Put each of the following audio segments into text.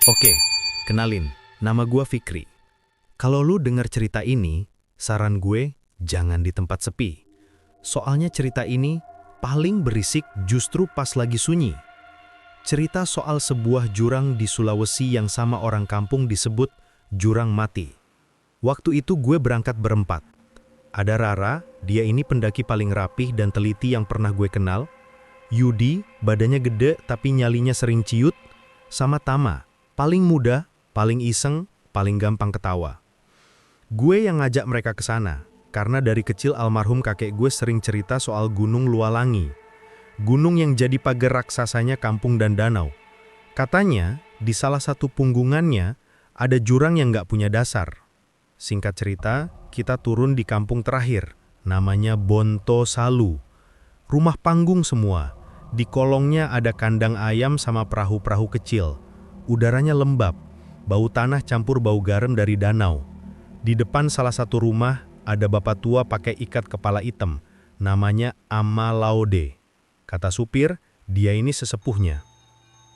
Oke, kenalin, nama gua Fikri. Kalau lu denger cerita ini, saran gue jangan di tempat sepi. Soalnya cerita ini paling berisik justru pas lagi sunyi. Cerita soal sebuah jurang di Sulawesi yang sama orang kampung disebut Jurang Mati. Waktu itu gue berangkat berempat. Ada Rara, dia ini pendaki paling rapih dan teliti yang pernah gue kenal. Yudi, badannya gede tapi nyalinya sering ciut. Sama Tama, paling muda, paling iseng, paling gampang ketawa. Gue yang ngajak mereka ke sana, karena dari kecil almarhum kakek gue sering cerita soal Gunung Lualangi. Gunung yang jadi pagar raksasanya kampung dan danau. Katanya, di salah satu punggungannya, ada jurang yang nggak punya dasar. Singkat cerita, kita turun di kampung terakhir, namanya Bonto Salu. Rumah panggung semua, di kolongnya ada kandang ayam sama perahu-perahu kecil. Udaranya lembab, bau tanah campur bau garam dari danau. Di depan salah satu rumah, ada bapak tua pakai ikat kepala hitam, namanya Ama Laude. Kata supir, dia ini sesepuhnya.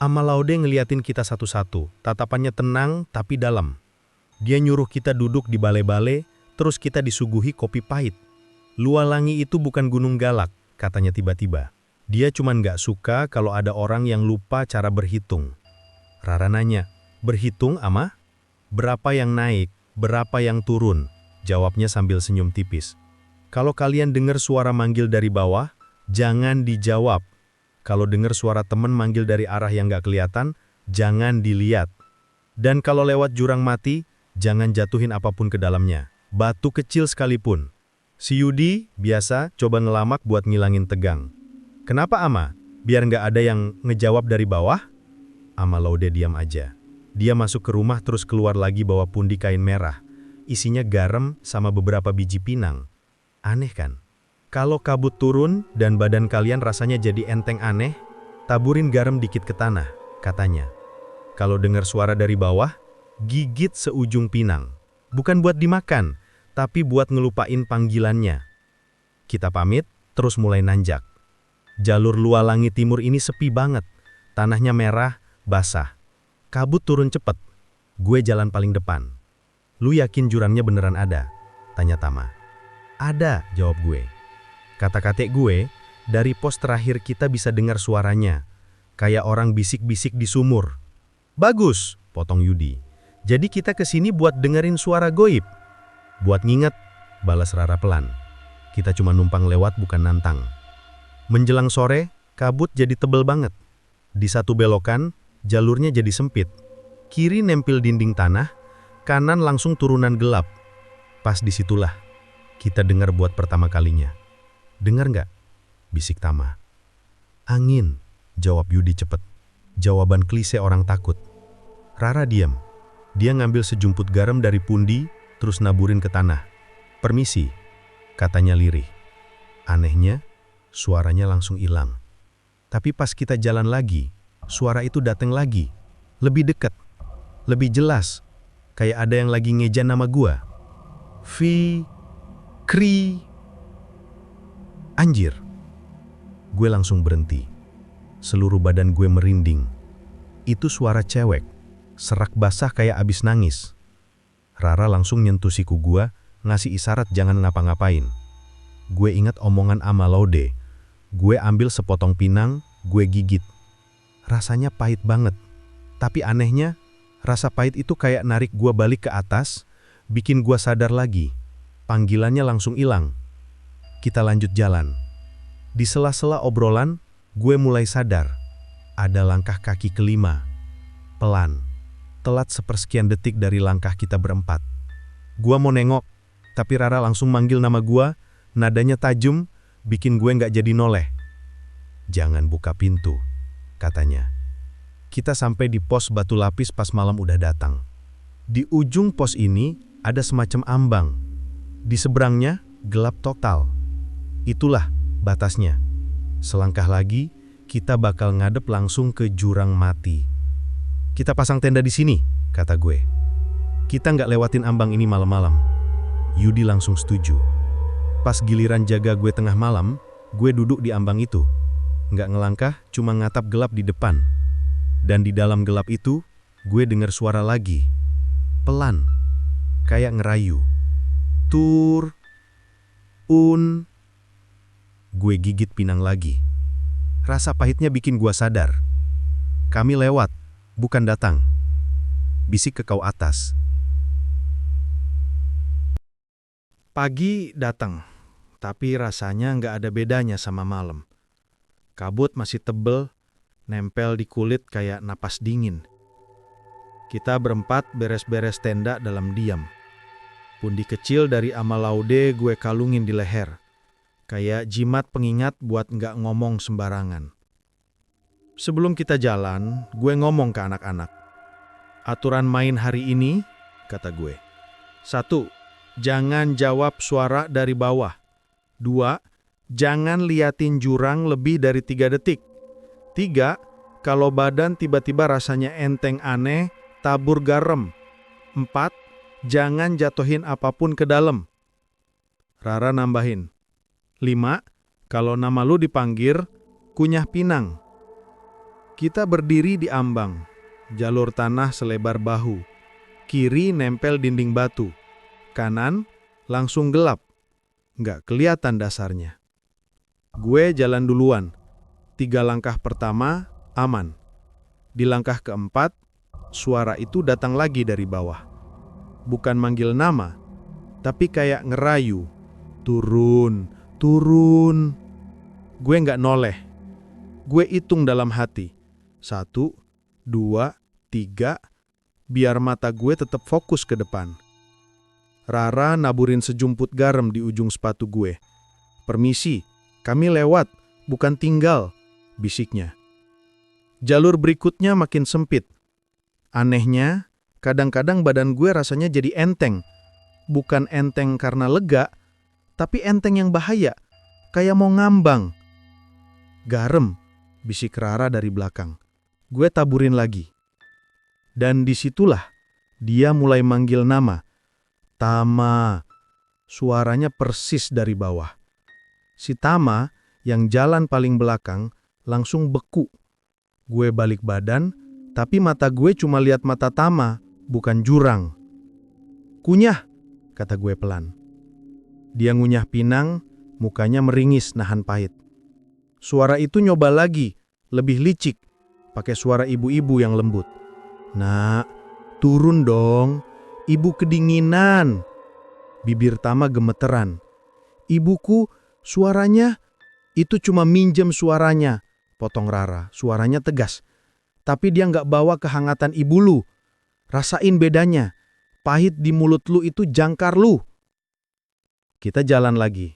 Ama Laude ngeliatin kita satu-satu, tatapannya tenang tapi dalam. Dia nyuruh kita duduk di bale-bale, terus kita disuguhi kopi pahit. Lualangi itu bukan gunung galak, katanya tiba-tiba. Dia cuman gak suka kalau ada orang yang lupa cara berhitung. Rara nanya, berhitung, Ama? Berapa yang naik, berapa yang turun? Jawabnya sambil senyum tipis. Kalau kalian dengar suara manggil dari bawah, jangan dijawab. Kalau dengar suara teman manggil dari arah yang gak kelihatan, jangan dilihat. Dan kalau lewat jurang mati, jangan jatuhin apapun ke dalamnya. Batu kecil sekalipun. Si Yudi, biasa, coba ngelamak buat ngilangin tegang. Kenapa, Ama? Biar nggak ada yang ngejawab dari bawah? Ama Laude diam aja. Dia masuk ke rumah terus keluar lagi bawa pundi kain merah. Isinya garam sama beberapa biji pinang. Aneh kan? Kalau kabut turun dan badan kalian rasanya jadi enteng aneh, taburin garam dikit ke tanah, katanya. Kalau dengar suara dari bawah, gigit seujung pinang. Bukan buat dimakan, tapi buat ngelupain panggilannya. Kita pamit, terus mulai nanjak. Jalur Lualangi Timur ini sepi banget. Tanahnya merah, basah. Kabut turun cepet. Gue jalan paling depan. Lu yakin jurangnya beneran ada? Tanya Tama. Ada, jawab gue. Kata kakek gue, dari pos terakhir kita bisa dengar suaranya. Kayak orang bisik-bisik di sumur. Bagus, potong Yudi. Jadi kita kesini buat dengerin suara goib. Buat nginget, balas Rara pelan. Kita cuma numpang lewat bukan nantang. Menjelang sore, kabut jadi tebel banget. Di satu belokan, jalurnya jadi sempit. Kiri nempel dinding tanah, kanan langsung turunan gelap. Pas disitulah, kita dengar buat pertama kalinya. Dengar nggak? Bisik Tama. Angin, jawab Yudi cepet. Jawaban klise orang takut. Rara diam. Dia ngambil sejumput garam dari pundi, terus naburin ke tanah. Permisi, katanya lirih. Anehnya, suaranya langsung hilang. Tapi pas kita jalan lagi, suara itu datang lagi. Lebih dekat, lebih jelas. Kayak ada yang lagi ngeja nama gua. Fikri. Anjir. Gue langsung berhenti. Seluruh badan gue merinding. Itu suara cewek. Serak basah kayak abis nangis. Rara langsung nyentuh siku gua, ngasih isyarat jangan ngapa-ngapain. Gue ingat omongan Ama Laude. Gue ambil sepotong pinang, gue gigit. Rasanya pahit banget. Tapi anehnya, rasa pahit itu kayak narik gua balik ke atas, bikin gua sadar lagi. Panggilannya langsung hilang. Kita lanjut jalan. Di sela-sela obrolan, gue mulai sadar. Ada langkah kaki kelima. Pelan. Telat sepersekian detik dari langkah kita berempat. Gua mau nengok, tapi Rara langsung manggil nama gua, nadanya tajam, bikin gue nggak jadi noleh. Jangan buka pintu, katanya. Kita sampai di pos batu lapis pas malam udah datang. Di ujung pos ini ada semacam ambang. Di seberangnya gelap total. Itulah batasnya. Selangkah lagi, kita bakal ngadep langsung ke jurang mati. Kita pasang tenda di sini, kata gue. Kita nggak lewatin ambang ini malam-malam. Yudi langsung setuju. Pas giliran jaga gue tengah malam, gue duduk di ambang itu. Nggak ngelangkah, cuma ngatap gelap di depan. Dan di dalam gelap itu, Gue dengar suara lagi. Pelan. Kayak ngerayu. Tur. Un. Gue gigit pinang lagi. Rasa pahitnya bikin gue sadar. Kami lewat, bukan datang. Bisik ke kau atas. Pagi datang, tapi rasanya nggak ada bedanya sama malam. Kabut masih tebel, nempel di kulit kayak napas dingin. Kita berempat beres-beres tenda dalam diam. Pundi kecil dari Amalaude gue kalungin di leher. Kayak jimat pengingat buat nggak ngomong sembarangan. Sebelum kita jalan, gue ngomong ke anak-anak. Aturan main hari ini, kata gue. 1. Jangan jawab suara dari bawah. 2. Jangan liatin jurang lebih dari 3 detik. 3. Kalau badan tiba-tiba rasanya enteng aneh, tabur garam. 4. Jangan jatuhin apapun ke dalam. Rara nambahin. 5. Kalau nama lu dipanggil, kunyah pinang. Kita berdiri di ambang. Jalur tanah selebar bahu. Kiri nempel dinding batu. Kanan langsung gelap. Nggak kelihatan dasarnya. Gue jalan duluan. 3 langkah pertama aman. Di langkah keempat, suara itu datang lagi dari bawah. Bukan manggil nama, tapi kayak ngerayu. Turun, turun. Gue nggak noleh. Gue hitung dalam hati. 1, 2, 3, biar mata gue tetap fokus ke depan. Rara naburin sejumput garam di ujung sepatu gue. Permisi, kami lewat, bukan tinggal, bisiknya. Jalur berikutnya makin sempit. Anehnya, kadang-kadang badan gue rasanya jadi enteng. Bukan enteng karena lega, tapi enteng yang bahaya, kayak mau ngambang. Garam, bisik Rara dari belakang. Gue taburin lagi. Dan disitulah dia mulai manggil nama. Tama. Suaranya persis dari bawah. Si Tama yang jalan paling belakang langsung beku. Gue balik badan, tapi mata gue cuma lihat mata Tama, bukan jurang. Kunyah, kata gue pelan. Dia ngunyah pinang, mukanya meringis nahan pahit. Suara itu nyoba lagi, lebih licik, pakai suara ibu-ibu yang lembut. Nak, turun dong, ibu kedinginan. Bibir Tama gemeteran. Ibuku, suaranya, itu cuma minjem suaranya, potong Rara, suaranya tegas. Tapi dia nggak bawa kehangatan ibu lu. Rasain bedanya, pahit di mulut lu itu jangkar lu. Kita jalan lagi.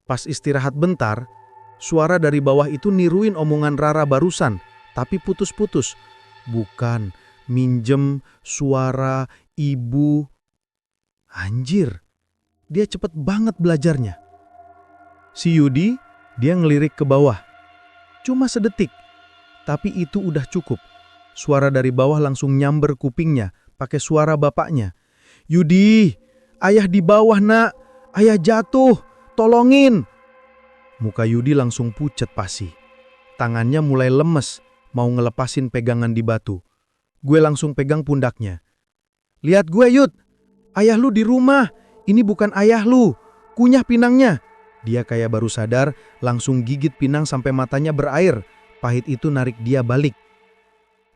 Pas istirahat bentar, suara dari bawah itu niruin omongan Rara barusan, tapi putus-putus. Bukan, minjem suara ibu. Anjir, dia cepet banget belajarnya. Si Yudi, dia ngelirik ke bawah. Cuma sedetik, tapi itu udah cukup. Suara dari bawah langsung nyamber kupingnya, pakai suara bapaknya. Yudi, ayah di bawah nak, ayah jatuh, tolongin. Muka Yudi langsung pucet pasi. Tangannya mulai lemes, mau ngelepasin pegangan di batu. Gue langsung pegang pundaknya. Lihat gue Yud, ayah lu di rumah, ini bukan ayah lu, kunyah pinangnya. Dia kayak baru sadar, langsung gigit pinang sampai matanya berair. Pahit itu narik dia balik.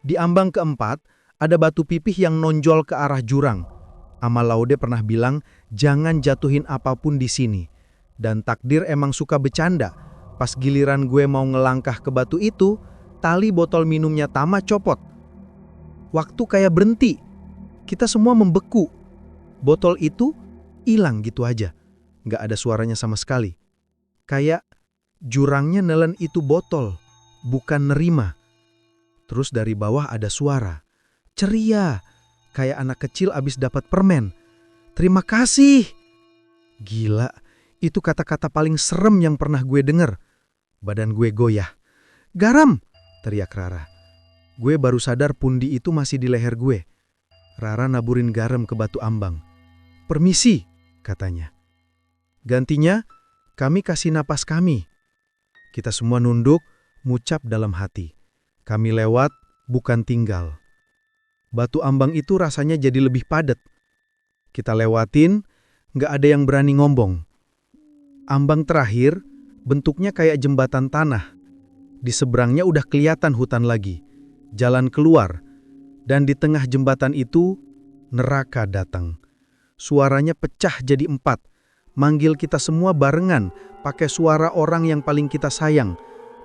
Di ambang keempat, ada batu pipih yang nonjol ke arah jurang. Amalaude pernah bilang, jangan jatuhin apapun di sini. Dan takdir emang suka bercanda. Pas giliran gue mau ngelangkah ke batu itu, tali botol minumnya Tama copot. Waktu kayak berhenti. Kita semua membeku. Botol itu hilang gitu aja. Nggak ada suaranya sama sekali. Kayak jurangnya nelen itu botol, bukan nerima. Terus dari bawah ada suara. Ceria, kayak anak kecil abis dapat permen. Terima kasih. Gila, itu kata-kata paling serem yang pernah gue denger. Badan gue goyah. Garam, teriak Rara. Gue baru sadar pundi itu masih di leher gue. Rara naburin garam ke batu ambang. Permisi, katanya. Gantinya, kami kasih napas kami. Kita semua nunduk, ngucap dalam hati. Kami lewat, bukan tinggal. Batu ambang itu rasanya jadi lebih padat. Kita lewatin, nggak ada yang berani ngomong. Ambang terakhir, bentuknya kayak jembatan tanah. Di seberangnya udah kelihatan hutan lagi. Jalan keluar. Dan di tengah jembatan itu, neraka datang. Suaranya pecah jadi 4. Manggil kita semua barengan, pakai suara orang yang paling kita sayang.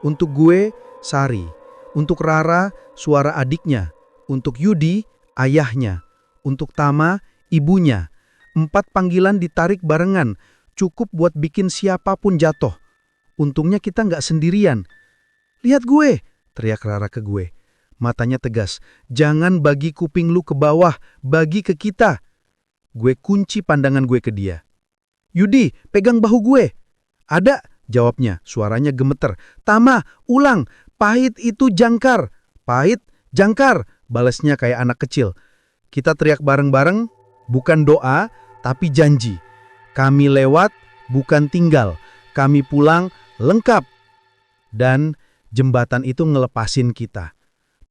Untuk gue, Sari. Untuk Rara, suara adiknya. Untuk Yudi, ayahnya. Untuk Tama, ibunya. 4 panggilan ditarik barengan, cukup buat bikin siapapun jatuh. Untungnya kita nggak sendirian. "Lihat gue!" teriak Rara ke gue. Matanya tegas. "Jangan bagi kuping lu ke bawah, bagi ke kita." Gue kunci pandangan gue ke dia. "Yudi, pegang bahu gue." "Ada," jawabnya, suaranya gemeter. "Tama, ulang. Pahit itu jangkar." "Pahit, jangkar," balasnya kayak anak kecil. Kita teriak bareng-bareng, bukan doa, tapi janji. Kami lewat, bukan tinggal. Kami pulang, lengkap. Dan jembatan itu ngelepasin kita.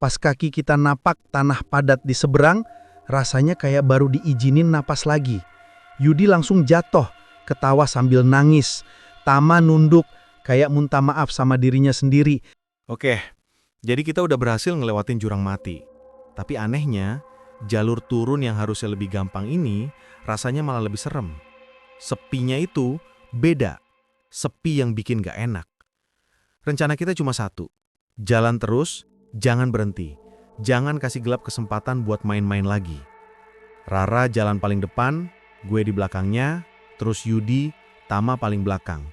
Pas kaki kita napak tanah padat di seberang, rasanya kayak baru diizinin napas lagi. Yudi langsung jatuh, ketawa sambil nangis. Tama nunduk, kayak minta maaf sama dirinya sendiri. Oke, jadi kita udah berhasil ngelewatin jurang mati. Tapi anehnya, jalur turun yang harusnya lebih gampang ini rasanya malah lebih serem. Sepinya itu beda. Sepi yang bikin gak enak. Rencana kita cuma satu. Jalan terus, jangan berhenti. Jangan kasih gelap kesempatan buat main-main lagi. Rara jalan paling depan, gue di belakangnya, terus Yudi, Tama paling belakang.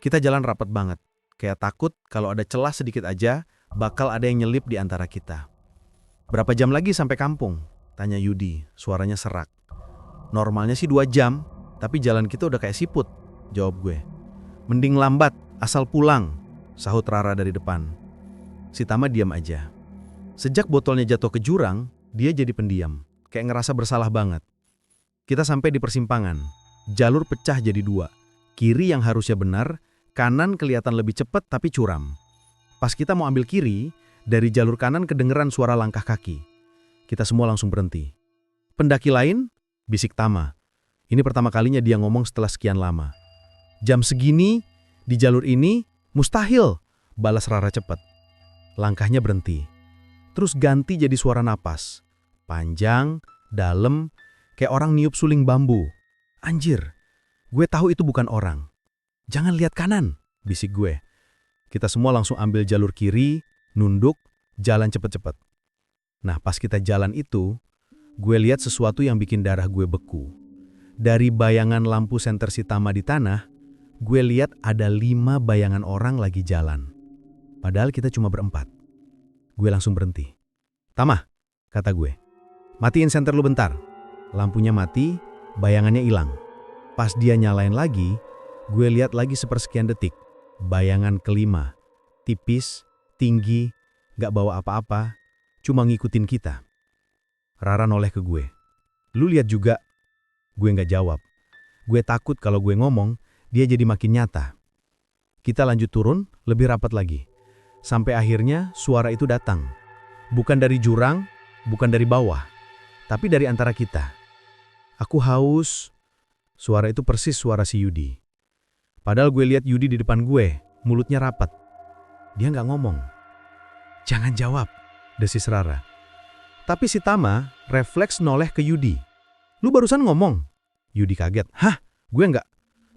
Kita jalan rapat banget. Kayak takut kalau ada celah sedikit aja, bakal ada yang nyelip di antara kita. "Berapa jam lagi sampai kampung?" tanya Yudi, suaranya serak. "Normalnya sih 2 jam, tapi jalan kita udah kayak siput," jawab gue. "Mending lambat, asal pulang," sahut Rara dari depan. Si Tama diam aja. Sejak botolnya jatuh ke jurang, dia jadi pendiam, kayak ngerasa bersalah banget. Kita sampai di persimpangan. Jalur pecah jadi 2. Kiri yang harusnya benar, kanan kelihatan lebih cepat tapi curam. Pas kita mau ambil kiri, dari jalur kanan kedengeran suara langkah kaki. Kita semua langsung berhenti. "Pendaki lain?" bisik Tama. Ini pertama kalinya dia ngomong setelah sekian lama. "Jam segini, di jalur ini, mustahil," balas Rara cepat. Langkahnya berhenti. Terus ganti jadi suara napas. Panjang, dalam, kayak orang niup suling bambu. "Anjir, gue tahu itu bukan orang." "Jangan lihat kanan," bisik gue. Kita semua langsung ambil jalur kiri, nunduk, jalan cepet-cepet. Nah, pas kita jalan itu, gue lihat sesuatu yang bikin darah gue beku. Dari bayangan lampu senter si Tama di tanah, gue lihat ada 5 bayangan orang lagi jalan. Padahal kita cuma berempat. Gue langsung berhenti. "Tama," kata gue, "matiin senter lu bentar." Lampunya mati, bayangannya hilang. Pas dia nyalain lagi, gue lihat lagi sepersekian detik. Bayangan kelima, tipis, tinggi, gak bawa apa-apa, cuma ngikutin kita. Rara noleh ke gue. "Lu lihat juga?" Gue gak jawab. Gue takut kalau gue ngomong, dia jadi makin nyata. Kita lanjut turun, lebih rapat lagi. Sampai akhirnya suara itu datang. Bukan dari jurang, bukan dari bawah, tapi dari antara kita. "Aku haus." Suara itu persis suara si Yudi. Padahal gue lihat Yudi di depan gue, mulutnya rapat. Dia nggak ngomong. "Jangan jawab," desis Rara. Tapi si Tama refleks noleh ke Yudi. "Lu barusan ngomong." Yudi kaget. "Hah? Gue nggak."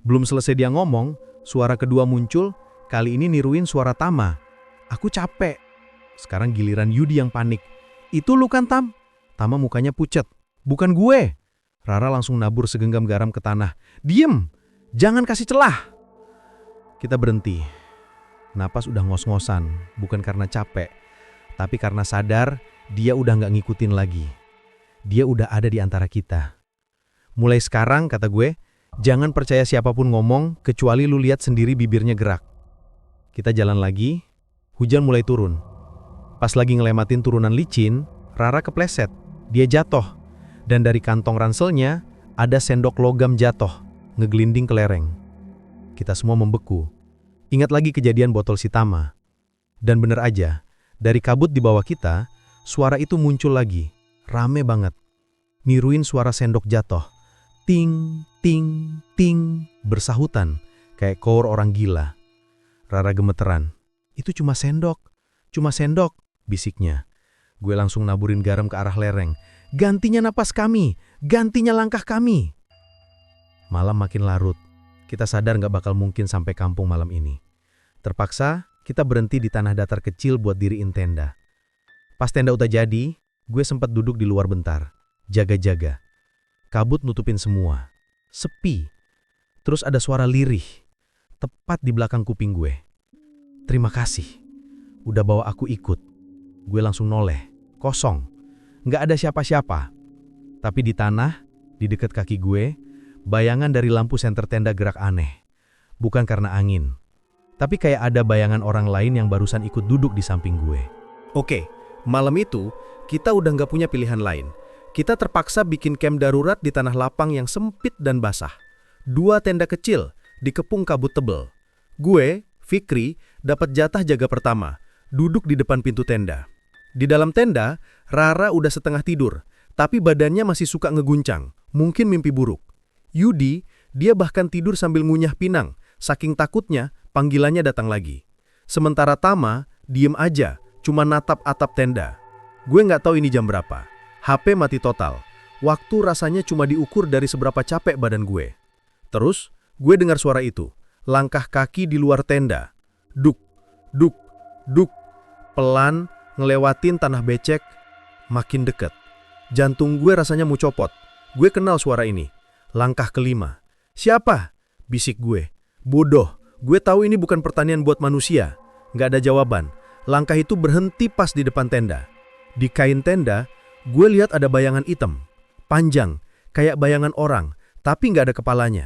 Belum selesai dia ngomong, suara kedua muncul, kali ini niruin suara Tama. "Aku capek." Sekarang giliran Yudi yang panik. "Itu lu kan, Tam?" Tama mukanya pucat. "Bukan gue." Rara langsung nabur segenggam garam ke tanah. "Diem! Jangan kasih celah." Kita berhenti. Napas udah ngos-ngosan, bukan karena capek, tapi karena sadar dia udah nggak ngikutin lagi. Dia udah ada di antara kita. "Mulai sekarang," kata gue, "jangan percaya siapapun ngomong, kecuali lu lihat sendiri bibirnya gerak." Kita jalan lagi, hujan mulai turun. Pas lagi ngelematin turunan licin, Rara kepleset. Dia jatuh, dan dari kantong ranselnya ada sendok logam jatuh, ngegelinding ke lereng. Kita semua membeku. Ingat lagi kejadian botol si Tama. Dan bener aja, dari kabut di bawah kita, suara itu muncul lagi. rame banget. Niruin suara sendok jatuh. Ting, ting, ting, bersahutan, kayak kor orang gila. Rara gemeteran. Itu cuma sendok, bisiknya. Gue langsung naburin garam ke arah lereng. Gantinya napas kami, gantinya langkah kami. Malam makin larut. Kita sadar gak bakal mungkin sampai kampung malam ini. Terpaksa, kita berhenti di tanah datar kecil buat diriin tenda. Pas tenda udah jadi, gue sempat duduk di luar bentar. Jaga-jaga. Kabut nutupin semua. Sepi. Terus ada suara lirih. Tepat di belakang kuping gue. Terima kasih. Udah bawa aku ikut. Gue langsung noleh. Kosong. Nggak ada siapa-siapa. Tapi di tanah, di dekat kaki gue, bayangan dari lampu senter tenda gerak aneh. Bukan karena angin. Tapi kayak ada bayangan orang lain yang barusan ikut duduk di samping gue. Oke, malam itu kita udah nggak punya pilihan lain. Kita terpaksa bikin camp darurat di tanah lapang yang sempit dan basah. 2 tenda kecil dikepung kabut tebel. Gue, Fikri, dapat jatah jaga pertama, duduk di depan pintu tenda. Di dalam tenda, Rara udah setengah tidur, tapi badannya masih suka ngeguncang, mungkin mimpi buruk. Yudi, dia bahkan tidur sambil ngunyah pinang, saking takutnya panggilannya datang lagi. Sementara Tama, diem aja, cuma natap atap tenda. Gue nggak tahu ini jam berapa. HP mati total. Waktu rasanya cuma diukur dari seberapa capek badan gue. Terus, gue dengar suara itu. Langkah kaki di luar tenda. Duk, duk, duk. Pelan, ngelewatin tanah becek. Makin dekat. Jantung gue rasanya mau copot. Gue kenal suara ini. Langkah kelima. Siapa? Bisik gue. Bodoh, gue tahu ini bukan pertanian buat manusia. Nggak ada jawaban. Langkah itu berhenti pas di depan tenda. Di kain tenda, gue lihat ada bayangan hitam. Panjang, kayak bayangan orang, tapi nggak ada kepalanya.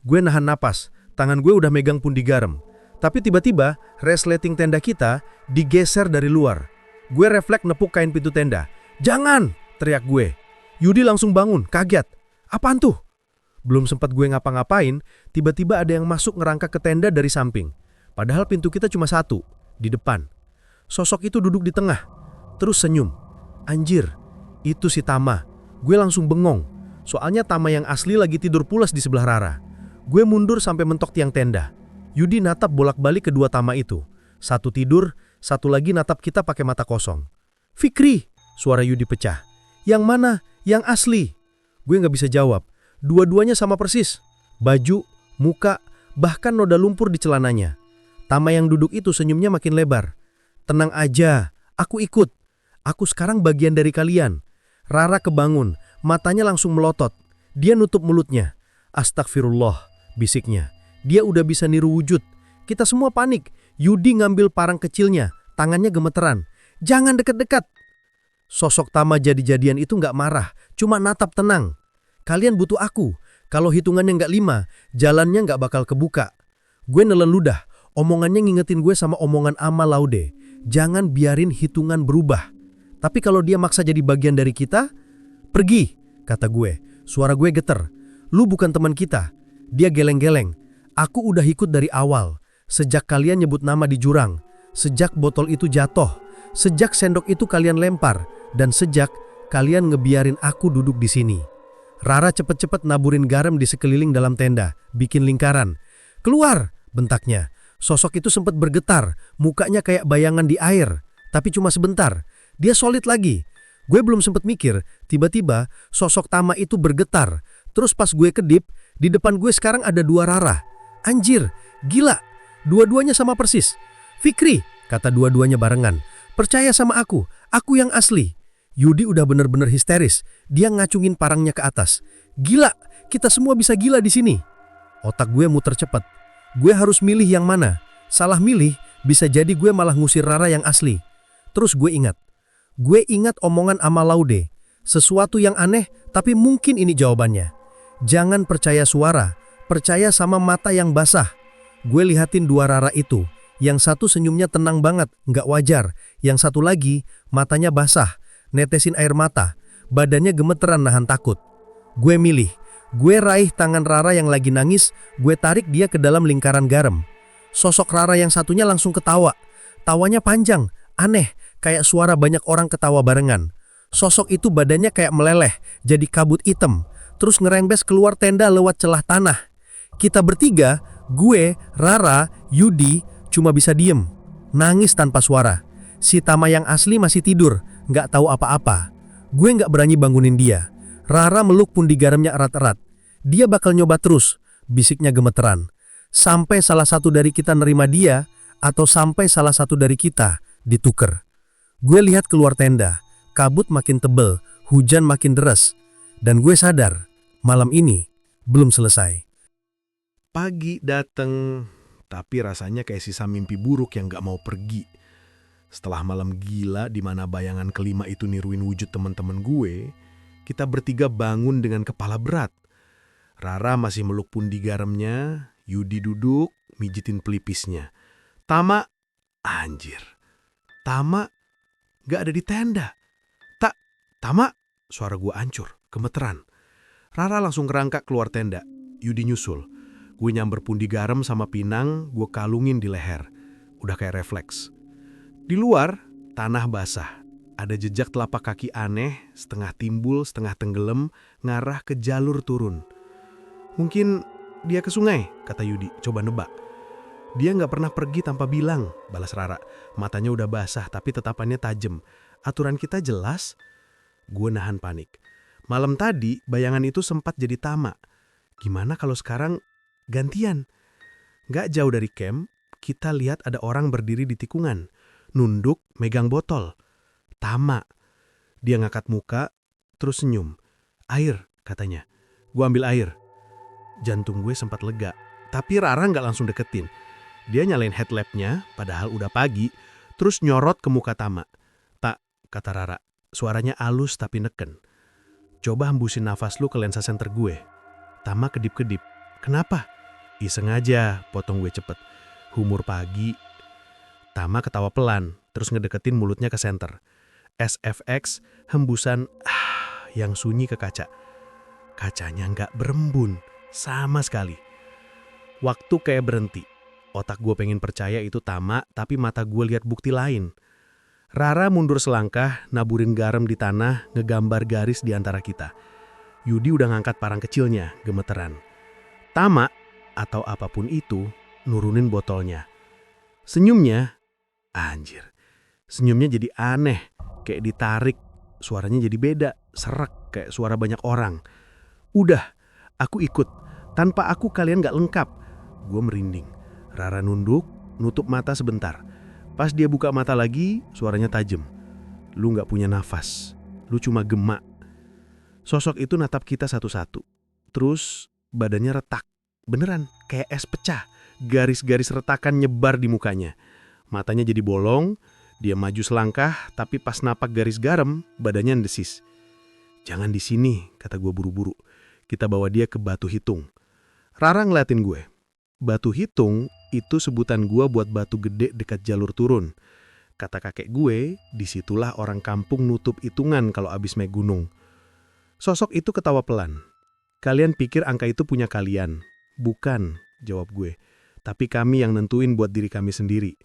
Gue nahan napas, tangan gue udah megang pundi garam. Tapi tiba-tiba, resleting tenda kita digeser dari luar. Gue refleks nepuk kain pintu tenda. Jangan! Teriak gue. Yudi langsung bangun, kaget. Apaan tuh? Belum sempat gue ngapa-ngapain, tiba-tiba ada yang masuk ngerangkak ke tenda dari samping. Padahal pintu kita cuma 1, di depan. Sosok itu duduk di tengah, terus senyum. Anjir, itu si Tama. Gue langsung bengong, soalnya Tama yang asli lagi tidur pulas di sebelah Rara. Gue mundur sampai mentok tiang tenda. Yudi natap bolak-balik kedua Tama itu. Satu tidur, satu lagi natap kita pakai mata kosong. Fikri, suara Yudi pecah. Yang mana? Yang asli? Gue nggak bisa jawab. Dua-duanya sama persis. Baju, muka, bahkan noda lumpur di celananya. Tama yang duduk itu senyumnya makin lebar. Tenang aja, aku ikut. Aku sekarang bagian dari kalian. Rara kebangun, matanya langsung melotot. Dia nutup mulutnya. Astagfirullah, bisiknya. Dia udah bisa niru wujud. Kita semua panik. Yudi ngambil parang kecilnya, tangannya gemeteran. Jangan dekat-dekat. Sosok Tama jadi-jadian itu nggak marah, cuma natap tenang. Kalian butuh aku. Kalau hitungannya nggak 5, jalannya nggak bakal kebuka. Gue nelen ludah. Omongannya ngingetin gue sama omongan Ama Laude. Jangan biarin hitungan berubah. Tapi kalau dia maksa jadi bagian dari kita, pergi, kata gue. Suara gue geter. Lu bukan teman kita. Dia geleng-geleng. Aku udah ikut dari awal. Sejak kalian nyebut nama di jurang. Sejak botol itu jatuh. Sejak sendok itu kalian lempar. Dan sejak kalian ngebiarin aku duduk di sini. Rara cepet-cepet naburin garam di sekeliling dalam tenda. Bikin lingkaran. Keluar, bentaknya. Sosok itu sempat bergetar. Mukanya kayak bayangan di air. Tapi cuma sebentar. Dia solid lagi. Gue belum sempat mikir. Tiba-tiba sosok Tama itu bergetar. Terus pas gue kedip, di depan gue sekarang ada 2 Rara. Anjir, gila. Dua-duanya sama persis. Fikri, kata dua-duanya barengan. Percaya sama aku yang asli. Yudi udah bener-bener histeris. Dia ngacungin parangnya ke atas. Gila, kita semua bisa gila di sini. Otak gue muter cepat. Gue harus milih yang mana. Salah milih, bisa jadi gue malah ngusir Rara yang asli. Terus gue ingat. Gue ingat omongan Ama Laude. Sesuatu yang aneh, tapi mungkin ini jawabannya. Jangan percaya suara, percaya sama mata yang basah. Gue lihatin 2 Rara itu. Yang satu senyumnya tenang banget, nggak wajar. Yang satu lagi, matanya basah, netesin air mata. Badannya gemeteran nahan takut. Gue milih. Gue raih tangan Rara yang lagi nangis, gue tarik dia ke dalam lingkaran garam. Sosok Rara yang satunya langsung ketawa. Tawanya panjang, aneh, kayak suara banyak orang ketawa barengan. Sosok itu badannya kayak meleleh, jadi kabut hitam, terus ngerembes keluar tenda lewat celah tanah. Kita bertiga, gue, Rara, Yudi, cuma bisa diem, nangis tanpa suara. Si Tama yang asli masih tidur, nggak tahu apa-apa. Gue nggak berani bangunin dia. Rara meluk pundi garamnya erat-erat. Dia bakal nyoba terus, bisiknya gemeteran. Sampai salah satu dari kita nerima dia, atau sampai salah satu dari kita dituker. Gue lihat keluar tenda, kabut makin tebel, hujan makin deras. Dan gue sadar, malam ini belum selesai. Pagi dateng, tapi rasanya kayak sisa mimpi buruk yang gak mau pergi. Setelah malam gila di mana bayangan kelima itu niruin wujud teman-teman gue, kita bertiga bangun dengan kepala berat. Rara masih meluk pundi garamnya, Yudi duduk, mijitin pelipisnya. Tama, anjir. Tama gak ada di tenda. Tama, suara gue hancur, gemeteran. Rara langsung kerangkak keluar tenda, Yudi nyusul. Gue nyamber pundi garam sama pinang, gue kalungin di leher. Udah kayak refleks. Di luar, tanah basah. Ada jejak telapak kaki aneh, setengah timbul, setengah tenggelam, ngarah ke jalur turun. Mungkin dia ke sungai, kata Yudi, coba nebak. Dia nggak pernah pergi tanpa bilang, balas Rara. Matanya udah basah tapi tatapannya tajam. Aturan kita jelas. Gue nahan panik. Malam tadi bayangan itu sempat jadi Tama. Gimana kalau sekarang gantian? Nggak jauh dari camp, kita lihat ada orang berdiri di tikungan. Nunduk, megang botol. Tama. Dia ngangkat muka, terus senyum. Air, katanya. Gue ambil air. Jantung gue sempat lega. Tapi Rara nggak langsung deketin. Dia nyalain headlampnya, padahal udah pagi, terus nyorot ke muka Tama. Tak, kata Rara, suaranya halus tapi neken. Coba hembusin nafas lu ke lensa senter gue. Tama kedip-kedip. Kenapa? Iseng aja, potong gue cepet. Humor pagi. Tama ketawa pelan, terus ngedeketin mulutnya ke senter. SFX, hembusan yang sunyi ke kaca. Kacanya nggak berembun, sama sekali. Waktu kayak berhenti. Otak gue pengen percaya itu Tama, tapi mata gue lihat bukti lain. Rara mundur selangkah, naburin garam di tanah, ngegambar garis di antara kita. Yudi udah ngangkat parang kecilnya, gemeteran. Tama, atau apapun itu, nurunin botolnya. Senyumnya, anjir. Senyumnya jadi aneh, kayak ditarik. Suaranya jadi beda, serak, kayak suara banyak orang. Udah, aku ikut. Tanpa aku kalian gak lengkap. Gue merinding. Rara nunduk, nutup mata sebentar. Pas dia buka mata lagi, suaranya tajam. Lu gak punya nafas. Lu cuma gemak. Sosok itu natap kita satu-satu. Terus badannya retak. Beneran, kayak es pecah. Garis-garis retakan nyebar di mukanya. Matanya jadi bolong. Dia maju selangkah, tapi pas napak garis garam, badannya ndesis. Jangan di sini, kata gue buru-buru. Kita bawa dia ke Batu Hitung. Rara ngeliatin gue. Batu Hitung itu sebutan gue buat batu gede dekat jalur turun. Kata kakek gue, disitulah orang kampung nutup hitungan kalau abis naik gunung. Sosok itu ketawa pelan. Kalian pikir angka itu punya kalian? Bukan, jawab gue. Tapi kami yang nentuin buat diri kami sendiri.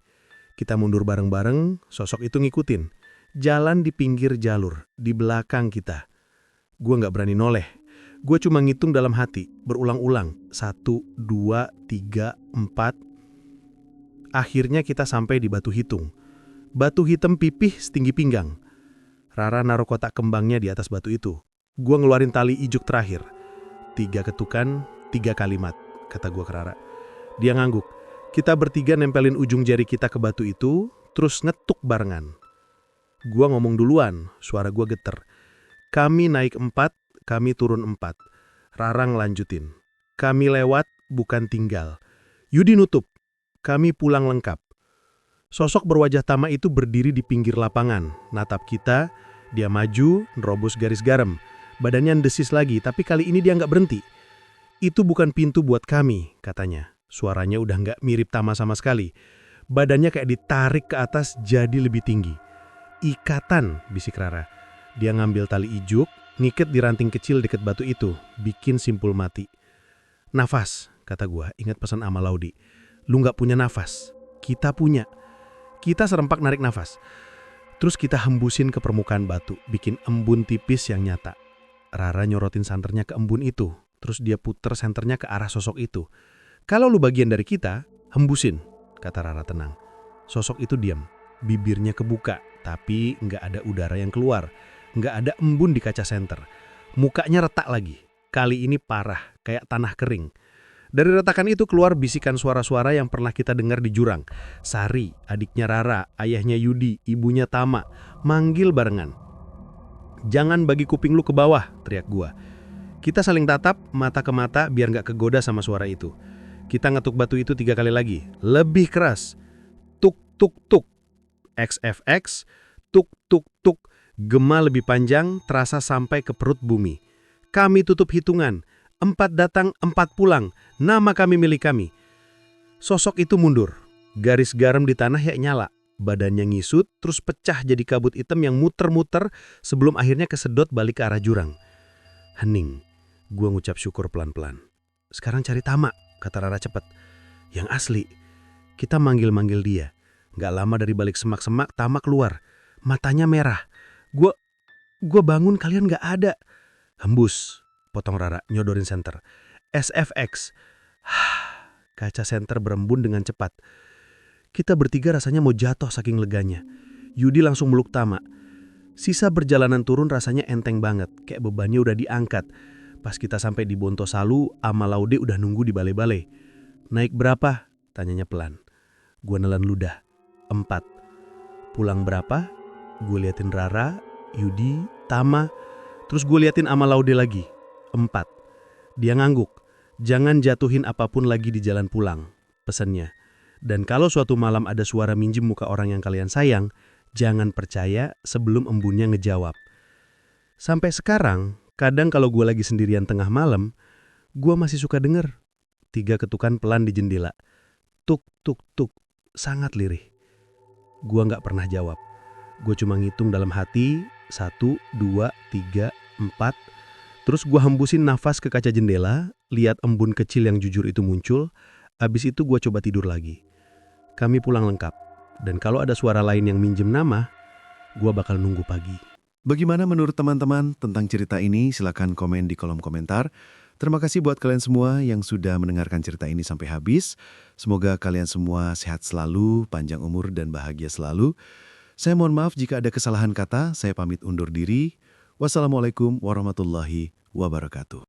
Kita mundur bareng-bareng, sosok itu ngikutin. Jalan di pinggir jalur, di belakang kita. Gue gak berani noleh. Gue cuma ngitung dalam hati, berulang-ulang. 1, 2, 3, 4. Akhirnya kita sampai di Batu Hitung. Batu hitam pipih setinggi pinggang. Rara naruh kotak kembangnya di atas batu itu. Gue ngeluarin tali ijuk terakhir. 3 ketukan, 3 kalimat, kata gue ke Rara. Dia ngangguk. Kita bertiga nempelin ujung jari kita ke batu itu, terus ngetuk barengan. Gue ngomong duluan, suara gue geter. Kami naik 4, kami turun 4. Rara ngelanjutin. Kami lewat, bukan tinggal. Yudi nutup. Kami pulang lengkap. Sosok berwajah Tama itu berdiri di pinggir lapangan. Natap kita, dia maju, nerobos garis garam. Badannya ndesis lagi, tapi kali ini dia nggak berhenti. Itu bukan pintu buat kami, katanya. Suaranya udah nggak mirip Tama sama sekali. Badannya kayak ditarik ke atas jadi lebih tinggi. Ikatan, bisik Rara. Dia ngambil tali ijuk, ngiket di ranting kecil deket batu itu, bikin simpul mati. Nafas, kata gua, ingat pesan Ama Laudi. Lu nggak punya nafas, kita punya. Kita serempak narik nafas. Terus kita hembusin ke permukaan batu, bikin embun tipis yang nyata. Rara nyorotin santernya ke embun itu, terus dia puter senternya ke arah sosok itu. Kalau lu bagian dari kita, hembusin, kata Rara tenang. Sosok itu diam, bibirnya kebuka, tapi nggak ada udara yang keluar. Nggak ada embun di kaca senter. Mukanya retak lagi, kali ini parah, kayak tanah kering. Dari retakan itu keluar bisikan suara-suara yang pernah kita dengar di jurang. Sari, adiknya Rara, ayahnya Yudi, ibunya Tama, manggil barengan. Jangan bagi kuping lu ke bawah, teriak gua. Kita saling tatap, mata ke mata biar nggak kegoda sama suara itu. Kita ngetuk batu itu 3 kali lagi, lebih keras. Tuk, tuk, tuk. XFX, tuk, tuk, tuk. Gema lebih panjang, terasa sampai ke perut bumi. Kami tutup hitungan. 4 datang, 4 pulang. Nama kami milik kami. Sosok itu mundur. Garis garam di tanah ya nyala. Badannya ngisut, terus pecah jadi kabut hitam yang muter-muter sebelum akhirnya kesedot balik ke arah jurang. Hening. Gua ngucap syukur pelan-pelan. Sekarang cari Tama, kata Rara cepet. Yang asli. Kita manggil-manggil dia. Gak lama dari balik semak-semak, Tama keluar. Matanya merah. Gua bangun kalian gak ada. Hembus, potong Rara, nyodorin senter. SFX. Kaca senter berembun dengan cepat. Kita bertiga rasanya mau jatuh saking leganya. Yudi langsung meluk Tama. Sisa perjalanan turun rasanya enteng banget, kayak bebannya udah diangkat. Pas kita sampai di Bontosalu, Ama Laude udah nunggu di balai-balai. Naik berapa? Tanyanya pelan. Gua nelan ludah. 4. Pulang berapa? Gue liatin Rara, Yudi, Tama. Terus gue liatin Ama Laude lagi. 4. Dia ngangguk. Jangan jatuhin apapun lagi di jalan pulang, pesannya. Dan kalau suatu malam ada suara minjem muka orang yang kalian sayang, jangan percaya sebelum embunnya ngejawab. Sampai sekarang, kadang kalau gue lagi sendirian tengah malam, gue masih suka denger 3 ketukan pelan di jendela. Tuk, tuk, tuk. Sangat lirih. Gue gak pernah jawab. Gue cuma ngitung dalam hati, 1, 2, 3, 4. Terus gue hembusin nafas ke kaca jendela, lihat embun kecil yang jujur itu muncul. Abis itu gue coba tidur lagi. Kami pulang lengkap. Dan kalau ada suara lain yang minjem nama, gue bakal nunggu pagi. Bagaimana menurut teman-teman tentang cerita ini? Silakan komen di kolom komentar. Terima kasih buat kalian semua yang sudah mendengarkan cerita ini sampai habis. Semoga kalian semua sehat selalu, panjang umur dan bahagia selalu. Saya mohon maaf jika ada kesalahan kata, saya pamit undur diri. Wassalamualaikum warahmatullahi wabarakatuh.